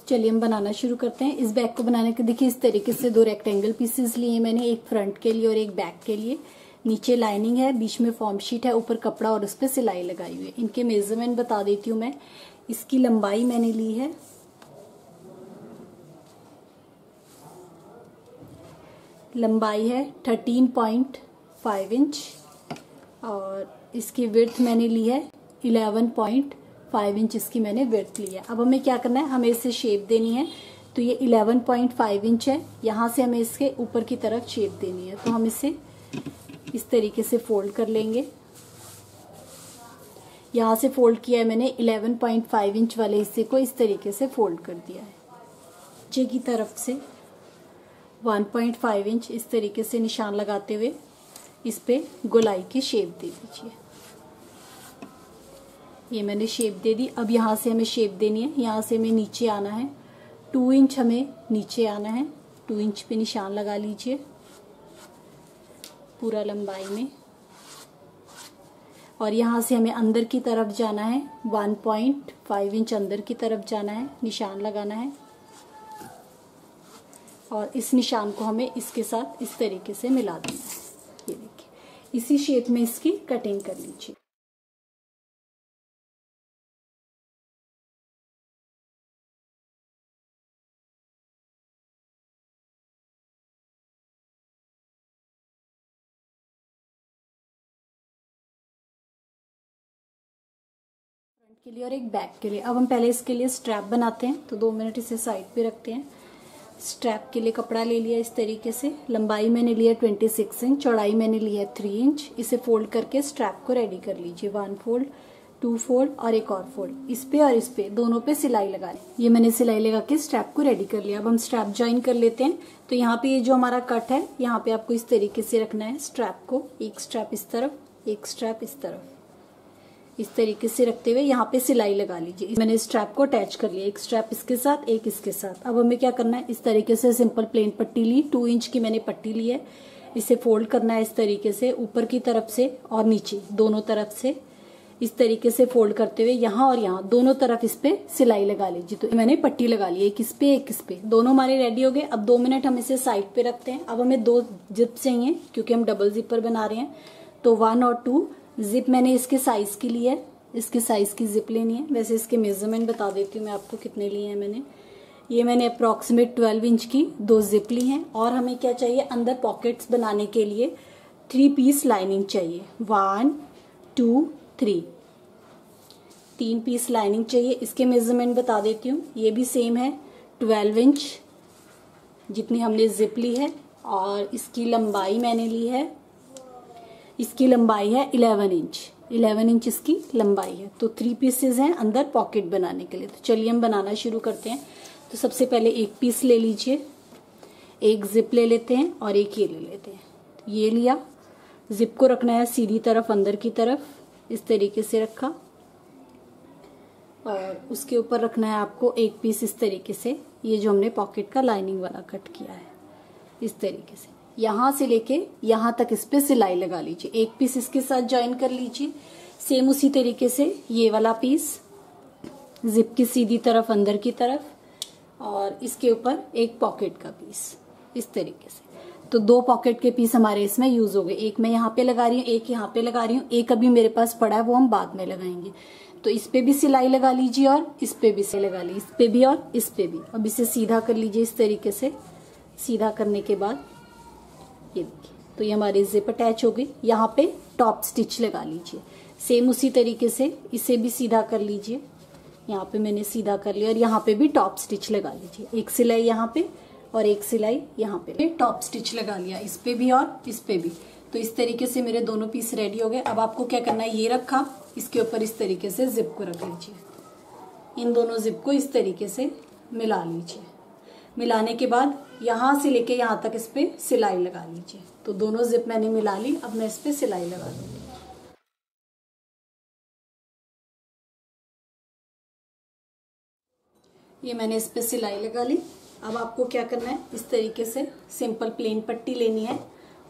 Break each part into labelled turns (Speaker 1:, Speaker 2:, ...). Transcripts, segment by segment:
Speaker 1: चलिए हम बनाना शुरू करते हैं। इस बैग को बनाने के देखिए इस तरीके से 2 रेक्टेंगल पीसेस लिए मैंने, एक फ्रंट के लिए और एक बैक के लिए। नीचे लाइनिंग है, बीच में फॉर्म शीट है, ऊपर कपड़ा और उस पर सिलाई लगाई हुई है। इनके मेजरमेंट बता देती हूँ मैं। इसकी लंबाई मैंने ली है 13.5 इंच और इसकी विड्थ मैंने ली है 11.5 इंच। इसकी मैंने विड्थ ली है। अब हमें क्या करना है, हमें इसे शेप देनी है। तो ये 11.5 इंच है, यहाँ से हमें इसके ऊपर की तरफ शेप देनी है। तो हम इसे इस तरीके से फोल्ड कर लेंगे। यहाँ से फोल्ड किया है मैंने, 11.5 इंच वाले हिस्से को इस तरीके से फोल्ड कर दिया है। नीचे की तरफ से 1.5 इंच इस तरीके से निशान लगाते हुए इस पे गोलाई की शेप दे दीजिए। ये मैंने शेप दे दी। अब यहाँ से हमें शेप देनी है। यहाँ से हमें नीचे आना है, 2 इंच हमें नीचे आना है। 2 इंच पे निशान लगा लीजिए पूरा लंबाई में। और यहाँ से हमें अंदर की तरफ जाना है, 1.5 इंच अंदर की तरफ जाना है, निशान लगाना है। और इस निशान को हमें इसके साथ इस तरीके से मिला देना है। ये देखिए, इसी शेप में इसकी कटिंग कर लीजिए। फ्रंट के लिए और एक बैक के लिए। अब हम पहले इसके लिए स्ट्रैप बनाते हैं। तो 2 मिनट इसे साइड पे रखते हैं। स्ट्रैप के लिए कपड़ा ले लिया इस तरीके से। लंबाई मैंने लिया 26 इंच, चौड़ाई मैंने ली है 3 इंच। इसे फोल्ड करके स्ट्रैप को रेडी कर लीजिए। 1 फोल्ड, 2 फोल्ड और एक और फोल्ड। इस पे और इस पे दोनों पे सिलाई लगा लें। ये मैंने सिलाई लगा के स्ट्रैप को रेडी कर लिया। अब हम स्ट्रैप ज्वाइन कर लेते हैं। तो यहाँ पे ये जो हमारा कट है, यहाँ पे आपको इस तरीके से रखना है स्ट्रैप को। एक स्ट्रैप इस तरफ, एक स्ट्रैप इस तरफ, इस तरीके से रखते हुए यहाँ पे सिलाई लगा लीजिए। मैंने स्ट्रैप को अटैच कर लिया, एक स्ट्रैप इसके साथ, एक इसके साथ। अब हमें क्या करना है, इस तरीके से सिंपल प्लेन पट्टी ली, 2 इंच की मैंने पट्टी ली है। इसे फोल्ड करना है इस तरीके से ऊपर की तरफ से और नीचे दोनों तरफ से इस तरीके से फोल्ड करते हुए यहाँ और यहाँ दोनों तरफ इस पे सिलाई लगा लीजिए। तो मैंने पट्टी लगा ली, एक इस पे एक इस पे, दोनों हमारे रेडी हो गए। अब 2 मिनट हम इसे साइड पे रखते हैं। अब हमें 2 जिप चाहिए क्योंकि हम डबल जिपर बना रहे हैं। तो 1 और 2 जिप मैंने इसके साइज की ली है। इसके साइज की जिप लेनी है। वैसे इसके मेजरमेंट बता देती हूँ मैं आपको कितने लिए हैं मैंने। ये मैंने अप्रोक्सीमेट 12 इंच की 2 जिप ली हैं। और हमें क्या चाहिए, अंदर पॉकेट्स बनाने के लिए 3 पीस लाइनिंग चाहिए। 1 2 3 3 पीस लाइनिंग चाहिए। इसके मेजरमेंट बता देती हूँ। ये भी सेम है, 12 इंच जितनी हमने जिप ली है। और इसकी लंबाई मैंने ली है, इसकी लंबाई है 11 इंच। 11 इंच इसकी लंबाई है। तो 3 पीसेज हैं अंदर पॉकेट बनाने के लिए। तो चलिए हम बनाना शुरू करते हैं। तो सबसे पहले एक पीस ले लीजिए, एक जिप ले लेते हैं और एक ये ले लेते हैं। ये लिया, जिप को रखना है सीधी तरफ अंदर की तरफ, इस तरीके से रखा। और उसके ऊपर रखना है आपको एक पीस इस तरीके से, ये जो हमने पॉकेट का लाइनिंग वाला कट किया है, इस तरीके से यहां से लेके यहां तक इस पे सिलाई लगा लीजिए। एक पीस इसके साथ ज्वाइन कर लीजिए। सेम उसी तरीके से ये वाला पीस जिप की सीधी तरफ अंदर की तरफ और इसके ऊपर एक पॉकेट का पीस, इस तरीके से। तो 2 पॉकेट के पीस हमारे इसमें यूज हो गए। एक मैं यहाँ पे लगा रही हूँ, एक यहाँ पे लगा रही हूँ, एक अभी मेरे पास पड़ा है वो हम बाद में लगाएंगे। तो इस पे भी सिलाई लगा लीजिए और इस पे भी सिलाई लगा लीजिए, इस पे भी और इस पे भी। अब इसे सीधा कर लीजिए इस तरीके से। सीधा करने के बाद ये देखिए, तो ये हमारी जिप अटैच हो गई। यहाँ पे टॉप स्टिच लगा लीजिए। सेम उसी तरीके से इसे भी सीधा कर लीजिए। यहाँ पे मैंने सीधा कर लिया और यहाँ पे भी टॉप स्टिच लगा लीजिए। एक सिलाई यहाँ पे और एक सिलाई यहाँ पे टॉप स्टिच लगा लिया, इस पे भी और इस पे भी। तो इस तरीके से मेरे दोनों पीस रेडी हो गए। अब आपको क्या करना है, ये रखा, इसके ऊपर इस तरीके से जिप को रख लीजिए। इन दोनों जिप को इस तरीके से मिला लीजिए। मिलाने के बाद यहाँ से लेके यहाँ तक इस पे सिलाई लगा लीजिए। तो दोनों जिप मैंने मिला ली। अब मैं इस पे सिलाई लगा दूंगी। ये मैंने इस पे सिलाई लगा ली। अब आपको क्या करना है, इस तरीके से सिंपल प्लेन पट्टी लेनी है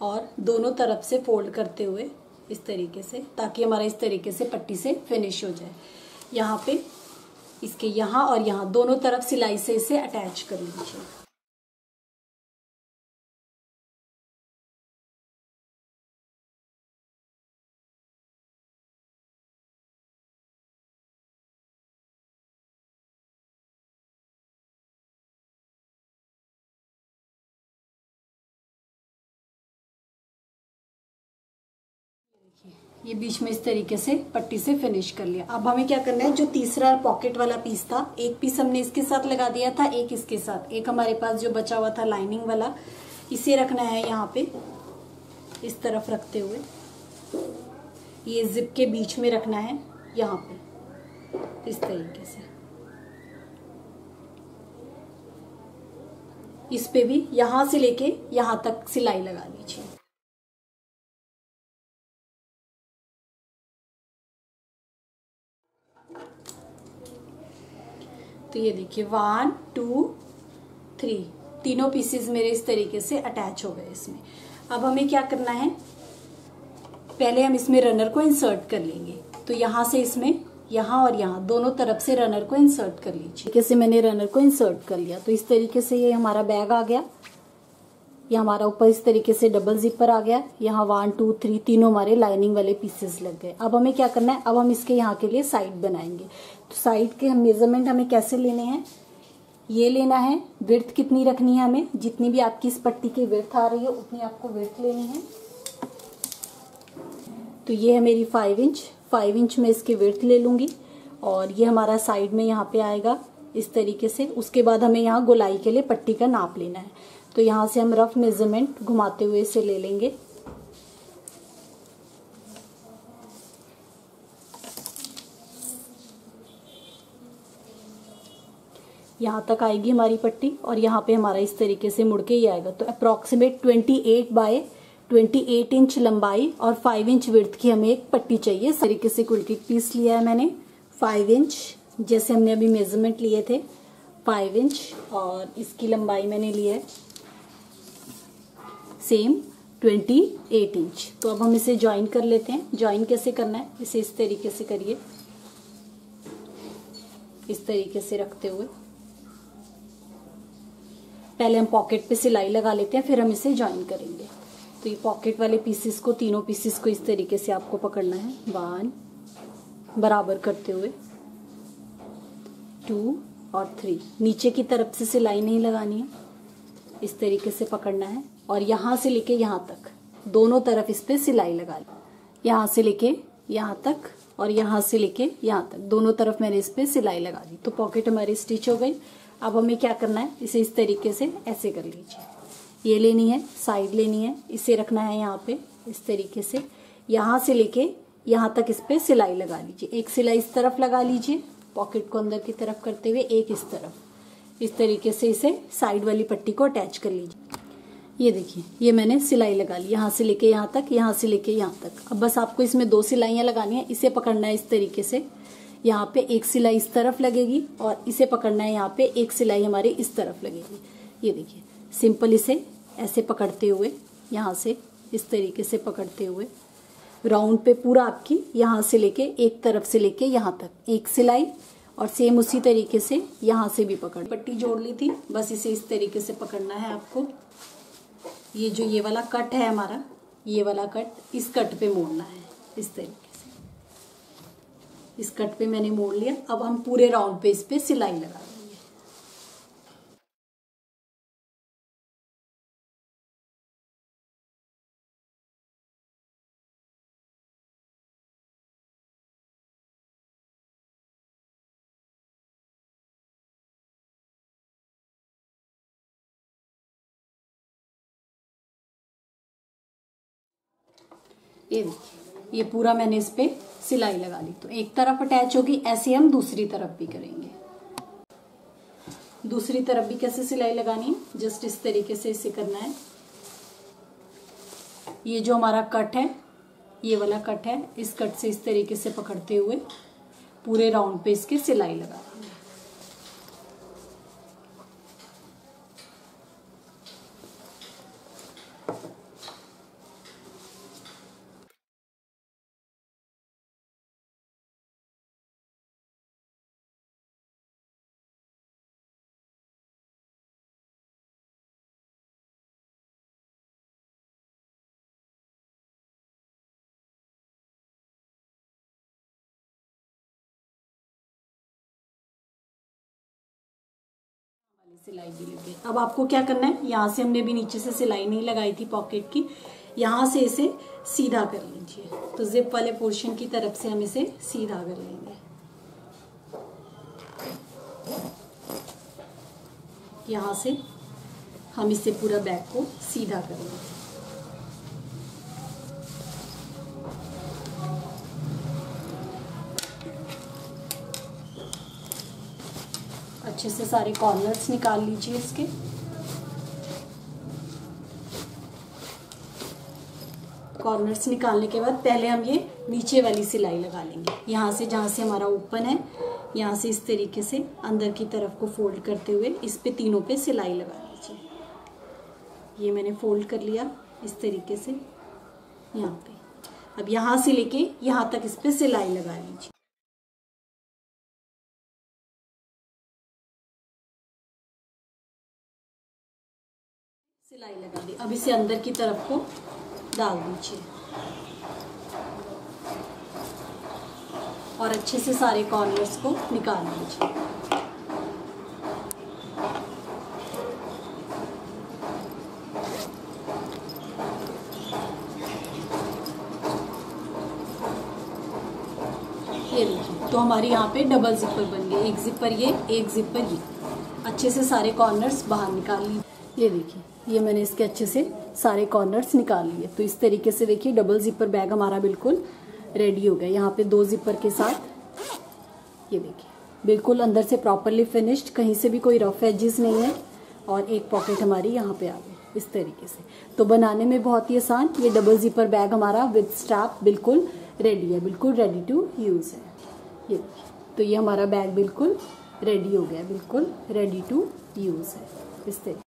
Speaker 1: और दोनों तरफ से फोल्ड करते हुए इस तरीके से, ताकि हमारा इस तरीके से पट्टी से फिनिश हो जाए। यहाँ पे इसके यहाँ और यहाँ दोनों तरफ सिलाई से इसे अटैच कर लीजिए। ये बीच में इस तरीके से पट्टी से फिनिश कर लिया। अब हमें क्या करना है, जो तीसरा पॉकेट वाला पीस था, एक पीस हमने इसके साथ लगा दिया था, एक इसके साथ, एक हमारे पास जो बचा हुआ था लाइनिंग वाला, इसे रखना है यहाँ पे इस तरफ रखते हुए, ये जिप के बीच में रखना है यहाँ पे इस तरीके से। इस पे भी यहां से लेके यहां तक सिलाई लगा लीजिए। तो ये देखिए 1 2 3 तीनों पीसेस मेरे इस तरीके से अटैच हो गए इसमें। अब हमें क्या करना है, पहले हम इसमें रनर को इंसर्ट कर लेंगे। तो यहां से इसमें यहाँ और यहाँ दोनों तरफ से रनर को इंसर्ट कर लीजिए। कैसे मैंने रनर को इंसर्ट कर लिया, तो इस तरीके से ये हमारा बैग आ गया। ये हमारा ऊपर इस तरीके से डबल जिपर आ गया। यहाँ 1 2 3 तीनों हमारे लाइनिंग वाले पीसेस लग गए। अब हमें क्या करना है, अब हम इसके यहाँ के लिए साइड बनाएंगे। तो साइड के मेजरमेंट हमें कैसे लेने हैं, ये लेना है, विड्थ कितनी रखनी है हमें, जितनी भी आपकी इस पट्टी की विड्थ आ रही है उतनी आपको विड्थ लेनी है। तो ये है मेरी 5 इंच में इसकी विड्थ ले लूंगी और ये हमारा साइड में यहाँ पे आएगा इस तरीके से। उसके बाद हमें यहाँ गोलाई के लिए पट्टी का नाप लेना है। तो यहाँ से हम रफ मेजरमेंट घुमाते हुए इसे ले लेंगे। यहाँ तक आएगी हमारी पट्टी और यहाँ पे हमारा इस तरीके से मुड़ के ही आएगा। तो अप्रोक्सीमेट 28 बाय 28 इंच लंबाई और 5 इंच विड्थ की हमें एक पट्टी चाहिए। इस तरीके से कुल एक पीस लिया है मैंने 5 इंच, जैसे हमने अभी मेजरमेंट लिए थे 5 इंच, और इसकी लंबाई मैंने ली है सेम 28 इंच। तो अब हम इसे ज्वाइन कर लेते हैं। ज्वाइन कैसे करना है, इसे इस तरीके से करिए, इस तरीके से रखते हुए पहले हम पॉकेट पे सिलाई लगा लेते हैं, फिर हम इसे ज्वाइन करेंगे। तो ये पॉकेट वाले पीसेस को, तीनों पीसेस को इस तरीके से आपको पकड़ना है, 1 बराबर करते हुए 2 और 3। नीचे की तरफ से सिलाई नहीं लगानी है, इस तरीके से पकड़ना है और यहां से लेके यहां तक दोनों तरफ इस पे सिलाई लगा ली। यहां से लेके यहां तक और यहां से लेके यहां तक दोनों तरफ मैंने इस पे सिलाई लगा दी। तो पॉकेट हमारी स्टिच हो गई। अब हमें क्या करना है, इसे इस तरीके से ऐसे कर लीजिए। ये लेनी है, साइड लेनी है, इसे रखना है यहाँ पे इस तरीके से। यहां से लेके यहां तक इस पे सिलाई लगा लीजिए। एक सिलाई इस तरफ लगा लीजिए पॉकेट को अंदर की तरफ करते हुए, एक इस तरफ, इस तरीके से इसे साइड वाली पट्टी को अटैच कर लीजिए। ये देखिए, ये मैंने सिलाई लगा ली यहाँ से लेके यहाँ तक, यहाँ से लेके यहाँ तक। अब बस आपको इसमें 2 सिलाइयां लगानी है। इसे पकड़ना है इस तरीके से, यहाँ पे एक सिलाई इस तरफ लगेगी और इसे पकड़ना है, यहाँ पे एक सिलाई हमारी इस तरफ लगेगी। ये देखिए, सिंपल इसे ऐसे पकड़ते हुए, यहाँ से इस तरीके से पकड़ते हुए राउंड पे पूरा आपकी यहाँ से लेके एक तरफ से लेके यहाँ तक एक सिलाई, और सेम उसी तरीके से यहाँ से भी पकड़, पट्टी जोड़ ली थी, बस इसे इस तरीके से पकड़ना है आपको। ये जो ये वाला कट है हमारा, ये वाला कट, इस कट पे मोड़ना है इस तरीके से। इस कट पे मैंने मोड़ लिया। अब हम पूरे राउंड पे इस पे सिलाई लगा देंगे। ये देखिए, ये पूरा मैंने इस पे सिलाई लगा ली। तो एक तरफ अटैच होगी, ऐसे हम दूसरी तरफ भी करेंगे। दूसरी तरफ भी कैसे सिलाई लगानी है, जस्ट इस तरीके से इसे करना है। ये जो हमारा कट है, ये वाला कट है, इस कट से इस तरीके से पकड़ते हुए पूरे राउंड पे इसके सिलाई लगा देंगे। सिलाई भी लग गई। अब आपको क्या करना है, यहाँ से हमने भी नीचे से सिलाई नहीं लगाई थी पॉकेट की, यहाँ से इसे सीधा कर लीजिए। तो जिप वाले पोर्शन की तरफ से हम इसे सीधा कर लेंगे। यहाँ से हम इससे पूरा बैक को सीधा कर लेंगे। अच्छे से सारे कॉर्नर्स निकाल लीजिए इसके। कॉर्नर्स निकालने के बाद पहले हम ये नीचे वाली सिलाई लगा लेंगे। यहाँ से जहाँ से हमारा ओपन है, यहाँ से इस तरीके से अंदर की तरफ को फोल्ड करते हुए इस पे तीनों पे सिलाई लगा लीजिए। ये मैंने फोल्ड कर लिया इस तरीके से यहाँ पे। अब यहाँ से लेके यहाँ तक इस पे सिलाई लगा लीजिए। सिलाई लगा दी। अब इसे अंदर की तरफ को डाल दीजिए और अच्छे से सारे कॉर्नर्स को निकाल लीजिए। ये देखिए, तो हमारी यहाँ पे डबल जिपर बन गई। एक जिपर ये, एक जिपर ये। अच्छे से सारे कॉर्नर्स बाहर निकाल लीजिए। ये देखिए, ये मैंने इसके अच्छे से सारे कॉर्नर्स निकाल लिए। तो इस तरीके से देखिए डबल जिपर बैग हमारा बिल्कुल रेडी हो गया। यहाँ पे 2 जिपर के साथ ये देखिए बिल्कुल अंदर से प्रॉपरली फिनिश्ड, कहीं से भी कोई रफ एजेस नहीं है। और एक पॉकेट हमारी यहाँ पे आ गई इस तरीके से। तो बनाने में बहुत ही आसान, ये डबल जिपर बैग हमारा विद स्ट्रैप बिल्कुल रेडी है, बिल्कुल रेडी टू यूज है। ये देखिए, तो ये हमारा बैग बिल्कुल रेडी हो गया, बिल्कुल रेडी टू यूज है इस तरीके।